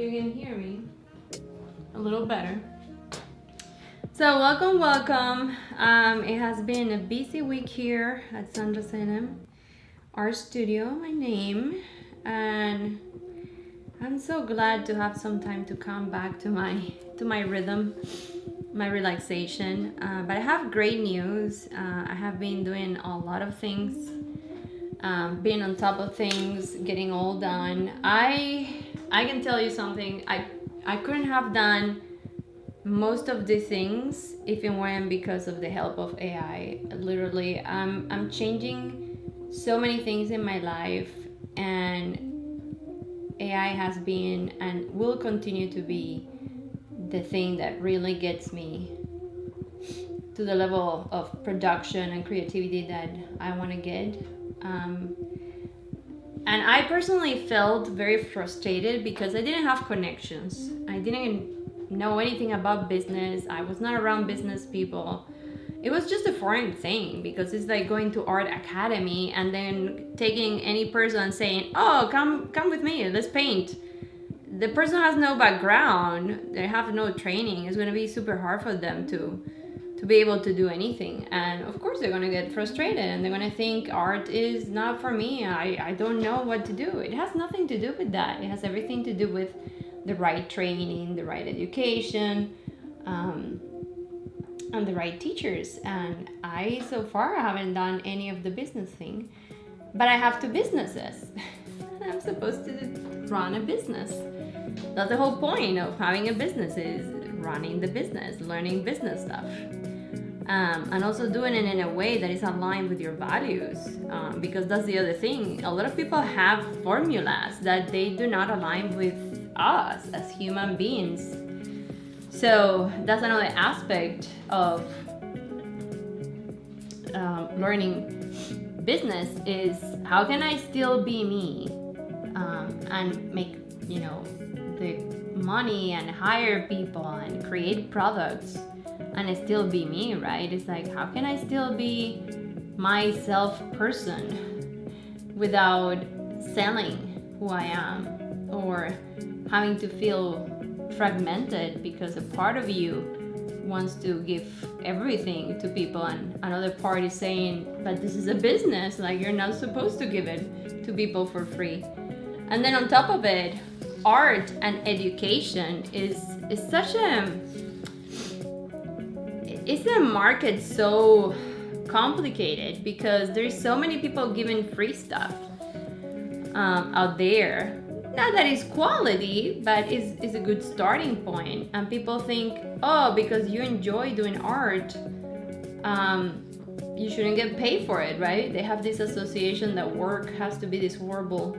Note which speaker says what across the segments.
Speaker 1: you can hear me a little better. So welcome. It has been a busy week here at Sandra Salem Art Studio, my name, and I'm so glad to have some time to come back to my rhythm, my relaxation. But I have great news. I have been doing a lot of things, being on top of things, getting all done. I can tell you something. I couldn't have done most of the things if it weren't because of the help of AI. Literally, I'm changing so many things in my life, and AI has been and will continue to be the thing that really gets me to the level of production and creativity that I want to get. And I personally felt very frustrated because I didn't have connections. I didn't know anything about business. I was not around business people. It was just a foreign thing because it's like going to art academy and then taking any person and saying, "Oh, come with me, let's paint." The person has no background. They have no training. It's going to be super hard for them to be able to do anything, and of course they're going to get frustrated and they're going to think art is not for me. I don't know what to do. It has nothing to do with that. It has everything to do with the right training, the right education, and the right teachers. And I so far haven't done any of the business thing, but I have two businesses. I'm supposed to run a business. That's the whole point of having a business, is running the business, learning business stuff. And also doing it in a way that is aligned with your values, because that's the other thing. A lot of people have formulas that they do not align with us as human beings. So that's another aspect of learning business, is how can I still be me, and make, the money and hire people and create products and still be me, right? It's like, how can I still be myself person without selling who I am or having to feel fragmented because a part of you wants to give everything to people and another part is saying, but this is a business, like you're not supposed to give it to people for free. And then on top of it, art and education is such it's a market so complicated because there's so many people giving free stuff out there. Not that it's quality, but it's a good starting point. And people think, oh, because you enjoy doing art, you shouldn't get paid for it, right? They have this association that work has to be this horrible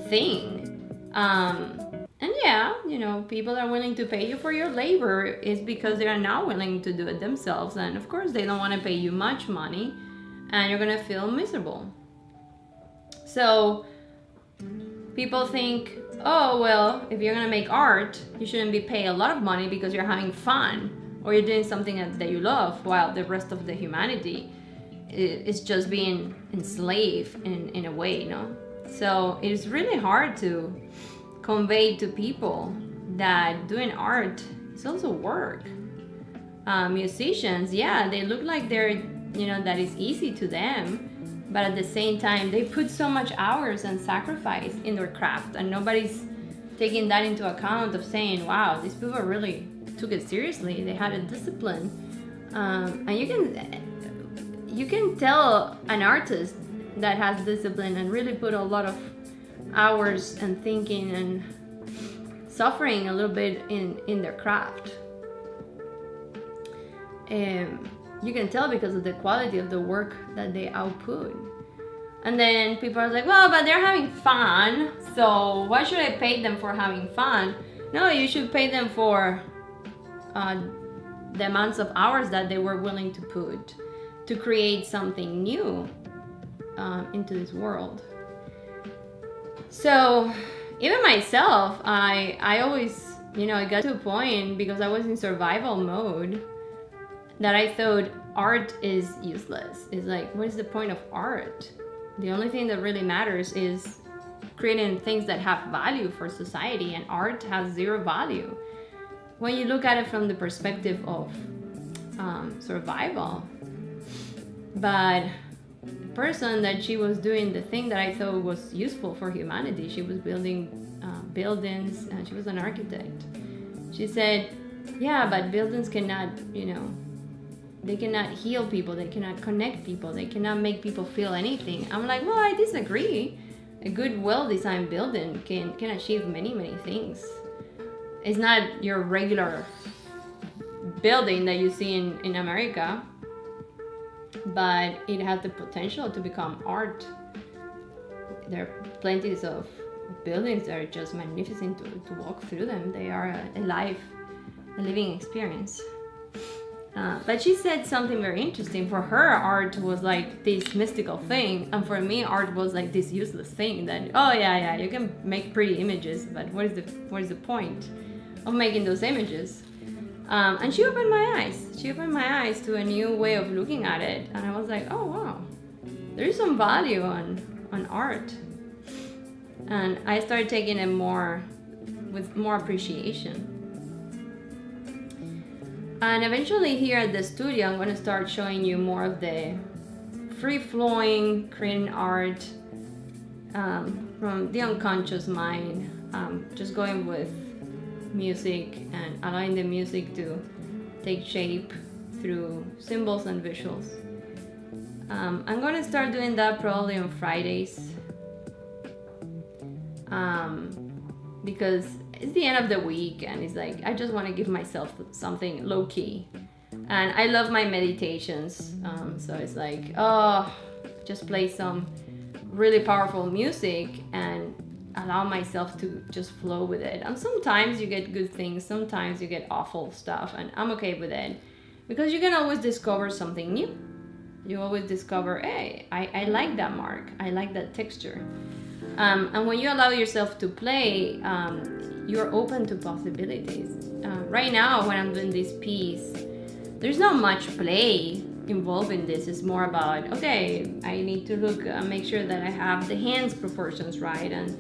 Speaker 1: thing. And yeah, people are willing to pay you for your labor is because they are not willing to do it themselves. And of course, they don't want to pay you much money and you're going to feel miserable. So people think, oh, well, if you're going to make art, you shouldn't be paid a lot of money because you're having fun or you're doing something that you love, while the rest of the humanity is just being enslaved in a way, So it's really hard to convey to people that doing art is also work. Musicians, yeah, they look like they're, that is easy to them, but at the same time, they put so much hours and sacrifice in their craft, and nobody's taking that into account of saying, wow, these people really took it seriously. They had a discipline, and you can tell an artist that has discipline and really put a lot of hours and thinking and suffering a little bit in their craft. You can tell because of the quality of the work that they output. And then people are like, well, but they're having fun, so why should I pay them for having fun? No, you should pay them for the amounts of hours that they were willing to put to create something new into this world. So even myself, I always, I got to a point because I was in survival mode that I thought art is useless. It's like, what is the point of art? The only thing that really matters is creating things that have value for society, and art has zero value when you look at it from the perspective of survival. But the person that she was doing the thing that I thought was useful for humanity, she was building buildings, and she was an architect. She said, yeah, but buildings cannot, they cannot heal people, they cannot connect people, they cannot make people feel anything. I'm like, well, I disagree. A good, well-designed building can achieve many, many things. It's not your regular building that you see in America, but it has the potential to become art. There are plenty of buildings that are just magnificent to walk through them. They are a living experience. But she said something very interesting. For her, art was like this mystical thing, and for me, art was like this useless thing that, oh yeah, you can make pretty images, but what is the point of making those images? And she opened my eyes. She opened my eyes to a new way of looking at it, and I was like, oh wow, there is some value on art. And I started taking it with more appreciation. And eventually here at the studio, I'm going to start showing you more of the free-flowing, creating art from the unconscious mind, just going with music and allowing the music to take shape through symbols and visuals. I'm going to start doing that probably on Fridays, because it's the end of the week and it's like I just want to give myself something low-key, and I love my meditations, so it's like, just play some really powerful music and allow myself to just flow with it. And sometimes you get good things, sometimes you get awful stuff, and I'm okay with it, because you can always discover something new. You always discover, hey, I like that mark, I like that texture. And when you allow yourself to play, you're open to possibilities. Right now, when I'm doing this piece, there's not much play involved in this. It's more about, okay, I need to look, make sure that I have the hands proportions right, and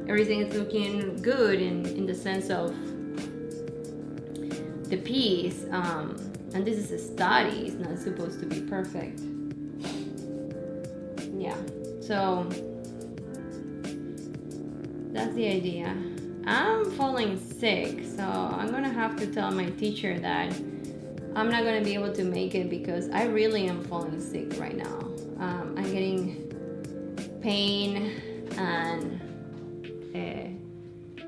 Speaker 1: everything is looking good in the sense of the piece. And this is a study, it's not supposed to be perfect. Yeah, so that's the idea. I'm falling sick, so I'm gonna have to tell my teacher that I'm not gonna be able to make it, because I really am falling sick right now. I'm getting pain and a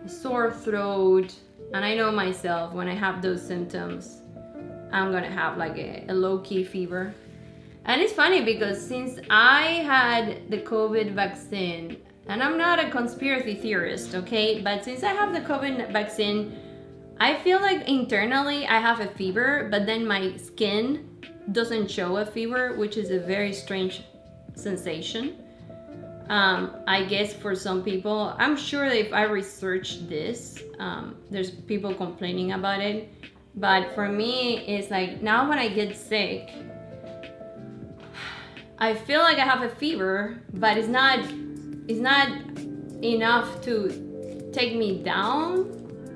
Speaker 1: sore throat, and I know myself, when I have those symptoms, I'm gonna have like a low-key fever. And it's funny because since I had the COVID vaccine, and I'm not a conspiracy theorist, okay? But since I have the COVID vaccine, I feel like internally I have a fever, but then my skin doesn't show a fever, which is a very strange sensation. I guess for some people, I'm sure that if I research this, there's people complaining about it. But for me, it's like now when I get sick, I feel like I have a fever, but it's not enough to take me down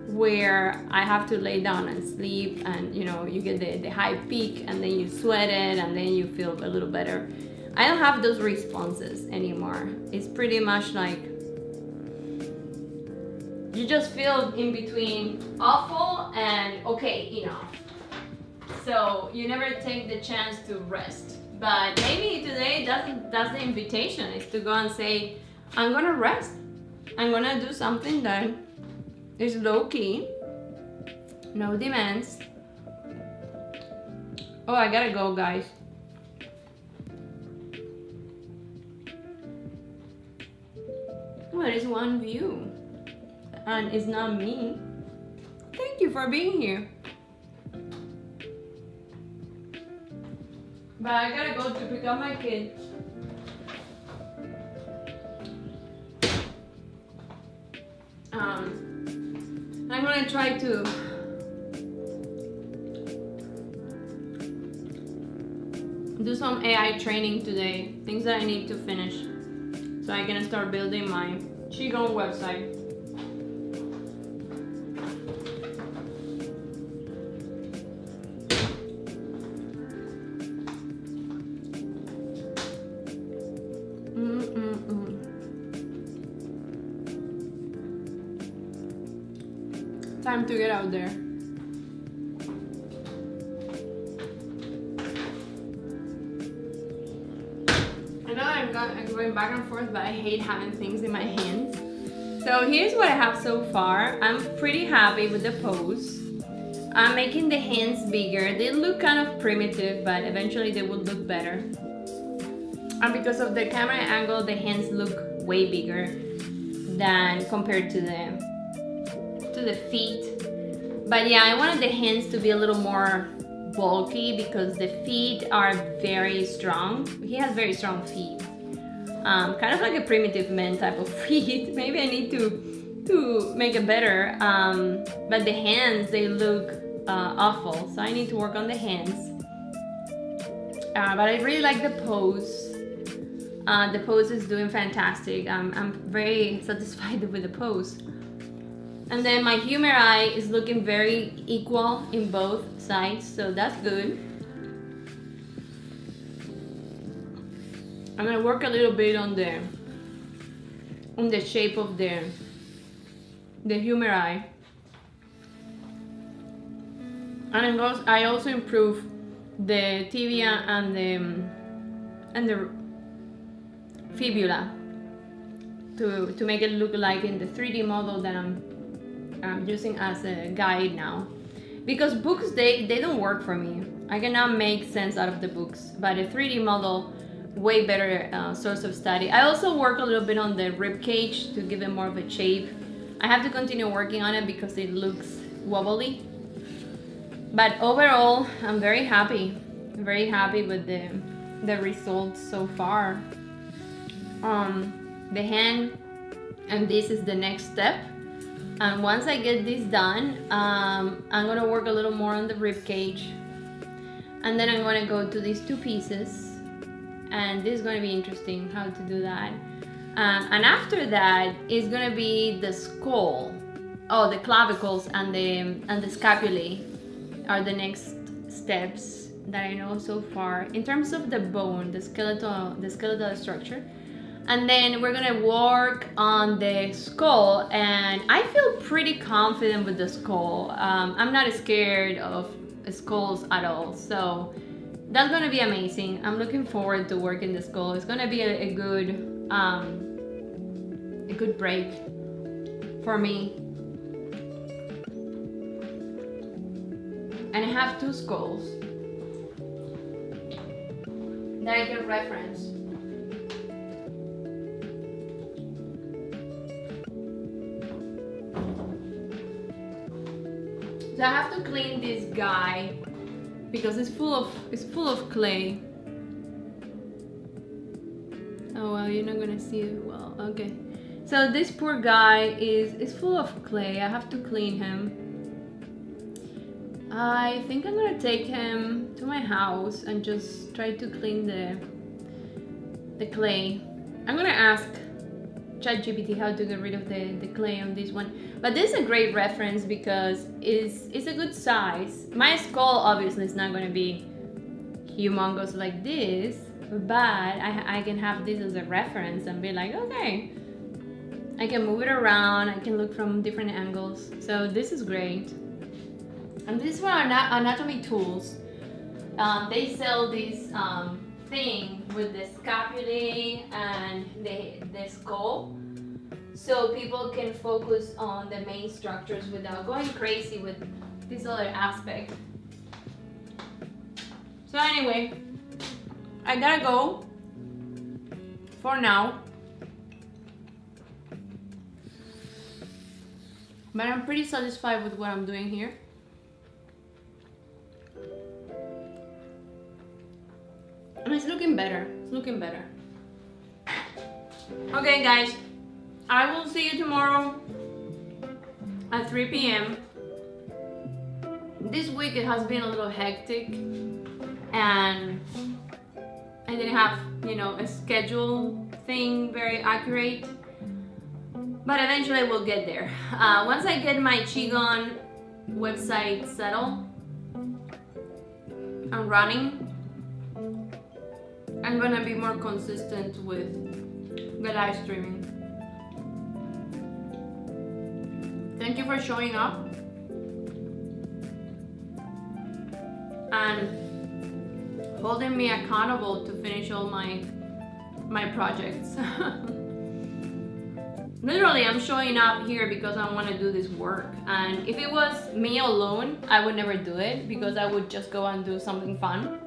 Speaker 1: where I have to lay down and sleep, and you get the high peak, and then you sweat it, and then you feel a little better. I don't have those responses anymore. It's pretty much like you just feel in between awful and okay enough. So you never take the chance to rest. But maybe today that's the invitation, is to go and say, I'm gonna rest. I'm gonna do something that is low-key, no demands. Oh, I gotta go, guys. Well, there's one view, and it's not me. Thank you for being here. But I gotta go to pick up my kid. I'm gonna try to do some AI training today, things that I need to finish, so I can start building my Qigong website. Time to get out there. I know I'm going back and forth, but I hate having things in my hands. So here's what I have so far. I'm pretty happy with the pose. I'm making the hands bigger. They look kind of primitive, but eventually they will look better. And because of the camera angle, the hands look way bigger than compared to the feet. But yeah, I wanted the hands to be a little more bulky because the feet are very strong. He has very strong feet. Kind of like a primitive man type of feet. Maybe I need to make it better. But the hands, they look awful. So I need to work on the hands. But I really like the pose. The pose is doing fantastic. I'm very satisfied with the pose. And then my humor eye is looking very equal in both sides, so that's good. I'm gonna work a little bit on the shape of the humor eye. And I also improve the tibia and the fibula to make it look like in the 3D model that I'm using as a guide now, because books they don't work for me. I cannot make sense out of the books, but a 3D model, way better source of study. I also work a little bit on the rib cage to give it more of a shape. I have to continue working on it because it looks wobbly, but overall I'm very happy with the results so far. The hand, and this is the next step. And once I get this done, I'm gonna work a little more on the rib cage, and then I'm gonna go to these two pieces, and this is gonna be interesting how to do that. And after that is gonna be the skull. Oh, the clavicles and the scapulae are the next steps that I know so far in terms of the bone, the skeletal structure. And then we're gonna work on the skull, and I feel pretty confident with the skull. I'm not scared of skulls at all, so that's gonna be amazing. I'm looking forward to working the skull. It's gonna be a good break for me. And I have two skulls that I can reference. So I have to clean this guy because it's full of clay. Oh well, you're not gonna see it well. Okay. So this poor guy is full of clay. I have to clean him. I think I'm gonna take him to my house and just try to clean the clay. I'm gonna ask ChatGPT how to get rid of the clay on this one. But this is a great reference because it's a good size. My skull obviously is not gonna be humongous like this, but I can have this as a reference and be like, okay, I can move it around, I can look from different angles. So this is great. And these were anatomy tools. They sell this thing with the scapulae and the skull, so people can focus on the main structures without going crazy with this other aspect. So anyway, I gotta go for now, but I'm pretty satisfied with what I'm doing here. And it's looking better. It's looking better. Okay, guys. I will see you tomorrow at 3 p.m. This week it has been a little hectic, and I didn't have, a schedule thing very accurate. But eventually we'll get there. Once I get my Qigong website settled and running, I'm gonna be more consistent with the live streaming. Thank you for showing up and holding me accountable to finish all my projects. Literally, I'm showing up here because I want to do this work. And if it was me alone, I would never do it because I would just go and do something fun.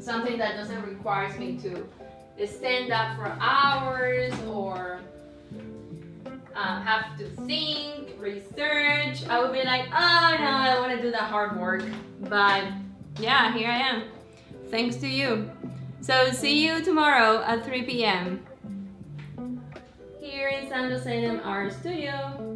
Speaker 1: Something that doesn't require me to stand up for hours or have to think, research. I would be like, oh no, I want to do that hard work. But yeah, here I am. Thanks to you. So see you tomorrow at 3 p.m. here in Sandra Salem Art Studio.